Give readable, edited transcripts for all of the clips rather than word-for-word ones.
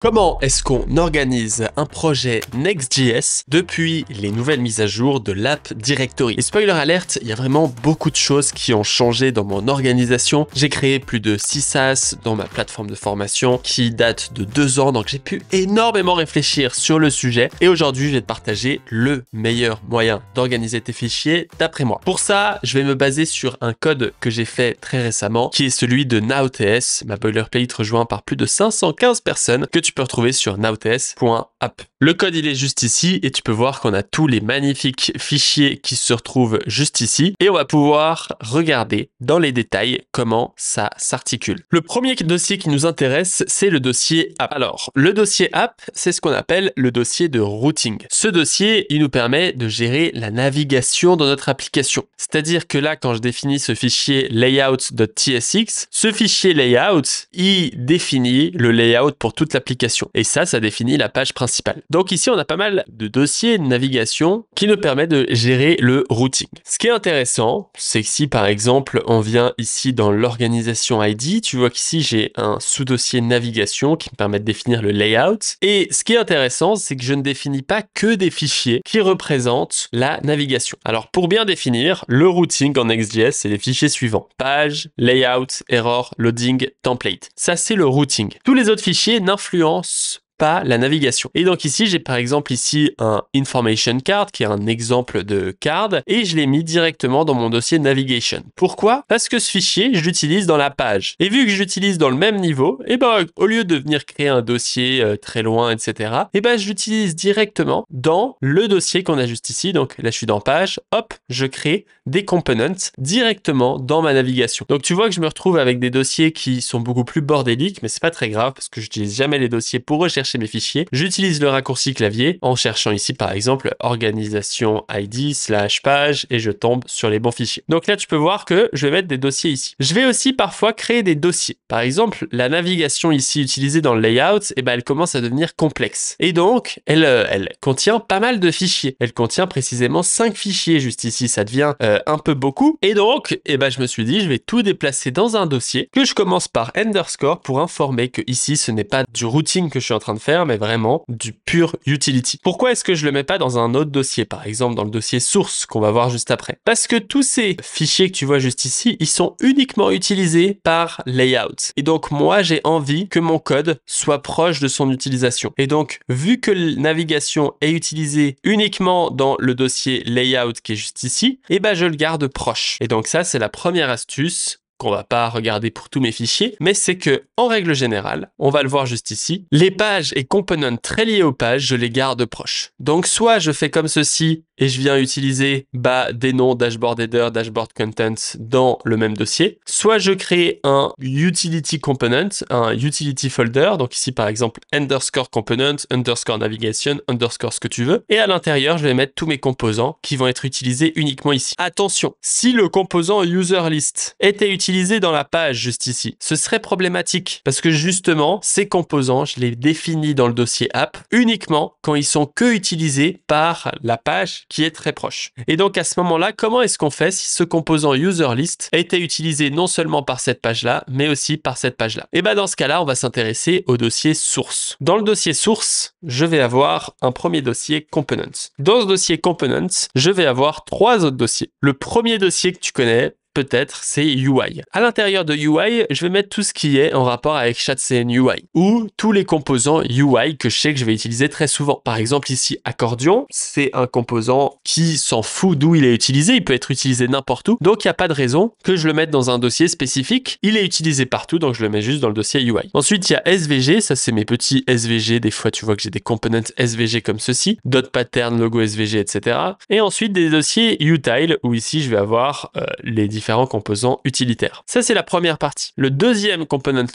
Comment est-ce qu'on organise un projet Next.js depuis les nouvelles mises à jour de l'App Directory? Et spoiler alert, il y a vraiment beaucoup de choses qui ont changé dans mon organisation. J'ai créé plus de 6 SaaS dans ma plateforme de formation qui date de 2 ans, donc j'ai pu énormément réfléchir sur le sujet. Et aujourd'hui, je vais te partager le meilleur moyen d'organiser tes fichiers d'après moi. Pour ça, je vais me baser sur un code que j'ai fait très récemment, qui est celui de Now.ts, ma boilerplate rejoint par plus de 515 personnes que tu peux retrouver sur now.ts.app. Le code, il est juste ici et tu peux voir qu'on a tous les magnifiques fichiers qui se retrouvent juste ici et on va pouvoir regarder dans les détails comment ça s'articule. Le premier dossier qui nous intéresse, c'est le dossier app. Alors, le dossier app, c'est ce qu'on appelle le dossier de routing. Ce dossier, il nous permet de gérer la navigation dans notre application. C'est-à-dire que là, quand je définis ce fichier layout.tsx, ce fichier layout, il définit le layout pour toute l'application. Et ça définit la page principale. Donc ici, on a pas mal de dossiers de navigation qui nous permettent de gérer le routing. Ce qui est intéressant, c'est que si par exemple, on vient ici dans l'organisation ID, tu vois qu'ici, j'ai un sous-dossier navigation qui me permet de définir le layout. Et ce qui est intéressant, c'est que je ne définis pas que des fichiers qui représentent la navigation. Alors pour bien définir, le routing en Next.js, c'est les fichiers suivants: page, layout, error, loading, template. Ça, c'est le routing. Tous les autres fichiers n'influencent pas la navigation. Et donc ici, j'ai par exemple ici un information card qui est un exemple de card et je l'ai mis directement dans mon dossier navigation. Pourquoi? Parce que ce fichier, je l'utilise dans la page. Et vu que je l'utilise dans le même niveau, et ben au lieu de venir créer un dossier très loin, etc., et ben je l'utilise directement dans le dossier qu'on a juste ici. Donc là, je suis dans page, hop, je crée des components directement dans ma navigation. Donc tu vois que je me retrouve avec des dossiers qui sont beaucoup plus bordéliques, mais c'est pas très grave parce que je n'utilise jamais les dossiers pour rechercher mes fichiers. J'utilise le raccourci clavier en cherchant ici par exemple organisation ID / page et je tombe sur les bons fichiers. Donc là tu peux voir que je vais mettre des dossiers ici. Je vais aussi parfois créer des dossiers. Par exemple, la navigation ici utilisée dans le layout, et ben elle commence à devenir complexe. Et donc elle contient pas mal de fichiers. Elle contient précisément 5 fichiers juste ici. Ça devient un peu beaucoup. Et donc je me suis dit je vais tout déplacer dans un dossier que je commence par underscore pour informer que ici ce n'est pas du routing que je suis en train de faire, mais vraiment du pur utility. Pourquoi est-ce que je le mets pas dans un autre dossier, par exemple dans le dossier source qu'on va voir juste après? Parce que tous ces fichiers que tu vois juste ici, ils sont uniquement utilisés par layout. Et donc moi, j'ai envie que mon code soit proche de son utilisation. Et donc, vu que la navigation est utilisée uniquement dans le dossier layout qui est juste ici, je le garde proche. Et donc ça, c'est la première astuce qu'on va pas regarder pour tous mes fichiers, mais c'est que, en règle générale, on va le voir juste ici, les pages et components très liés aux pages, je les garde proches. Donc, soit je fais comme ceci et je viens utiliser des noms dashboard header, dashboard content dans le même dossier, soit je crée un utility component, un utility folder, donc ici par exemple underscore component, underscore navigation, underscore ce que tu veux, et à l'intérieur, je vais mettre tous mes composants qui vont être utilisés uniquement ici. Attention, si le composant user list était utilisé dans la page juste ici, ce serait problématique parce que justement, ces composants, je les définis dans le dossier app uniquement quand ils sont que utilisés par la page qui est très proche. Et donc à ce moment-là, comment est-ce qu'on fait si ce composant userList a été utilisé non seulement par cette page-là, mais aussi par cette page-là? Et dans ce cas-là, on va s'intéresser au dossier source. Dans le dossier source, je vais avoir un premier dossier components. Dans ce dossier components, je vais avoir 3 autres dossiers. Le premier dossier que tu connais, peut-être, c'est UI. À l'intérieur de UI, je vais mettre tout ce qui est en rapport avec ChatCN UI ou tous les composants UI que je sais que je vais utiliser très souvent. Par exemple, ici, accordion, c'est un composant qui s'en fout d'où il est utilisé. Il peut être utilisé n'importe où. Donc, il n'y a pas de raison que je le mette dans un dossier spécifique. Il est utilisé partout, donc je le mets juste dans le dossier UI. Ensuite, il y a SVG. Ça, c'est mes petits SVG. Des fois, tu vois que j'ai des components SVG comme ceci. Dot pattern, logo SVG, etc. Et ensuite, des dossiers util où ici, je vais avoir les différents composants utilitaires. Ça, c'est la première partie. Le deuxième component,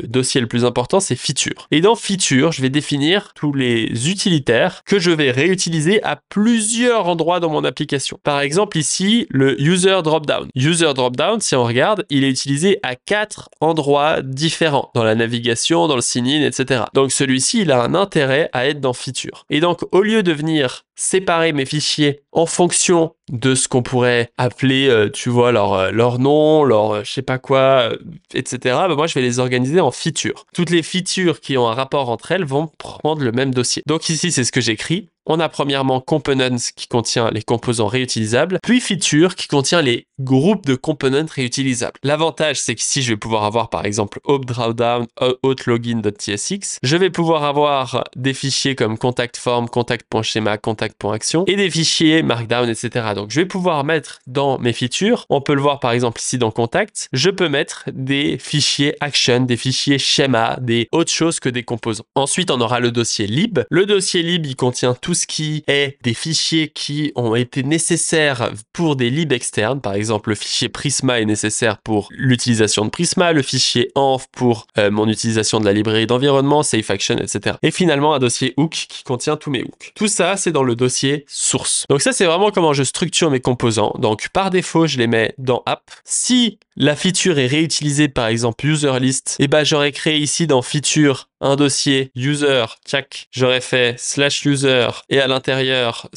dossier le plus important, c'est feature. Et dans feature, je vais définir tous les utilitaires que je vais réutiliser à plusieurs endroits dans mon application. Par exemple, ici, le user dropdown. User dropdown, si on regarde, il est utilisé à 4 endroits différents, dans la navigation, dans le sign-in, etc. Donc, celui-ci, il a un intérêt à être dans feature. Et donc, au lieu de venir séparer mes fichiers en fonction de ce qu'on pourrait appeler, tu vois, leur nom, leur je sais pas quoi, etc. Bah, moi, je vais les organiser en features. Toutes les features qui ont un rapport entre elles vont prendre le même dossier. Donc ici, c'est ce que j'écris. On a premièrement Components qui contient les composants réutilisables, puis Feature qui contient les groupes de components réutilisables. L'avantage, c'est qu'ici, je vais pouvoir avoir par exemple Hope Drawdown, Outlogin.tsx. Je vais pouvoir avoir des fichiers comme contact form, contact.schema, contact.action et des fichiers markdown, etc. Donc, je vais pouvoir mettre dans mes features, on peut le voir par exemple ici dans contact, je peux mettre des fichiers action, des fichiers schéma, des autres choses que des composants. Ensuite, on aura le dossier lib. Le dossier lib, il contient tout ce qui est des fichiers qui ont été nécessaires pour des libs externes. Par exemple, le fichier Prisma est nécessaire pour l'utilisation de Prisma, le fichier env pour mon utilisation de la librairie d'environnement, SafeAction, etc. Et finalement, un dossier hook qui contient tous mes hooks. Tout ça, c'est dans le dossier source. Donc ça, c'est vraiment comment je structure mes composants. Donc par défaut, je les mets dans app. Si la feature est réutilisée, par exemple user list, et ben j'aurais créé ici dans feature un dossier user, tchac, j'aurais fait /user et à l'intérieur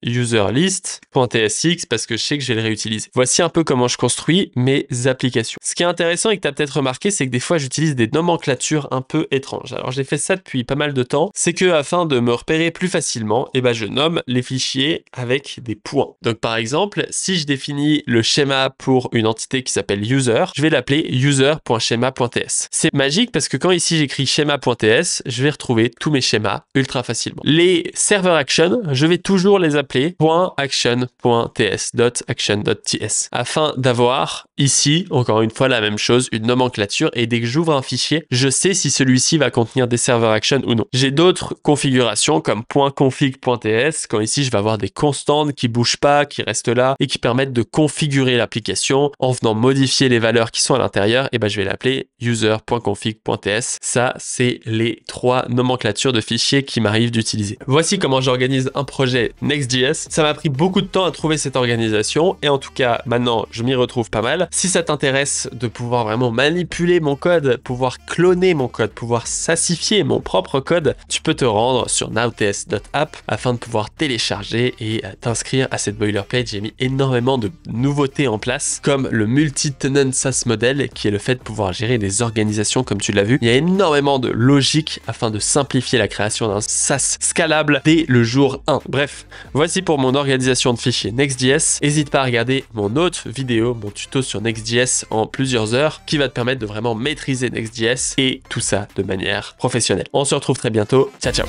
/userlist.tsx parce que je sais que je vais le réutiliser. Voici un peu comment je construis mes applications. Ce qui est intéressant et que tu as peut-être remarqué, c'est que des fois j'utilise des nomenclatures un peu étranges. Alors j'ai fait ça depuis pas mal de temps. C'est que afin de me repérer plus facilement, et ben je nomme les fichiers avec des points. Donc par exemple, si je définis le schéma pour une entité qui s'appelle user, je vais l'appeler user.schema.ts. C'est magique parce que quand ici j'écris schéma.ts, je vais retrouver tous mes schémas ultra facilement. Les server action, je vais toujours les appeler .action.ts afin d'avoir ici, encore une fois, la même chose, une nomenclature et dès que j'ouvre un fichier, je sais si celui-ci va contenir des server action ou non. J'ai d'autres configurations comme .config.ts quand ici je vais avoir des constantes qui bougent pas, qui restent là et qui permettent de configurer l'application en venant modifier les valeurs qui sont à l'intérieur et ben je vais l'appeler user.config.ts. Ça, c'est les trois nomenclatures de fichiers qui m'arrivent d'utiliser. Voici comment j'organise un projet Next.js. Ça m'a pris beaucoup de temps à trouver cette organisation et en tout cas, maintenant, je m'y retrouve pas mal. Si ça t'intéresse de pouvoir vraiment manipuler mon code, pouvoir cloner mon code, pouvoir sassifier mon propre code, tu peux te rendre sur nowts.app afin de pouvoir télécharger et t'inscrire à cette boilerplate. J'ai mis énormément de nouveautés en place comme le multi-tenant SaaS model qui est le fait de pouvoir gérer des organisations comme tu l'as vu. Il y a énormément de logique afin de simplifier la création d'un SaaS scalable dès le jour 1. Bref, voici pour mon organisation de fichiers Next.js. N'hésite pas à regarder mon autre vidéo, mon tuto sur Next.js en plusieurs heures qui va te permettre de vraiment maîtriser Next.js et tout ça de manière professionnelle. On se retrouve très bientôt. Ciao, ciao.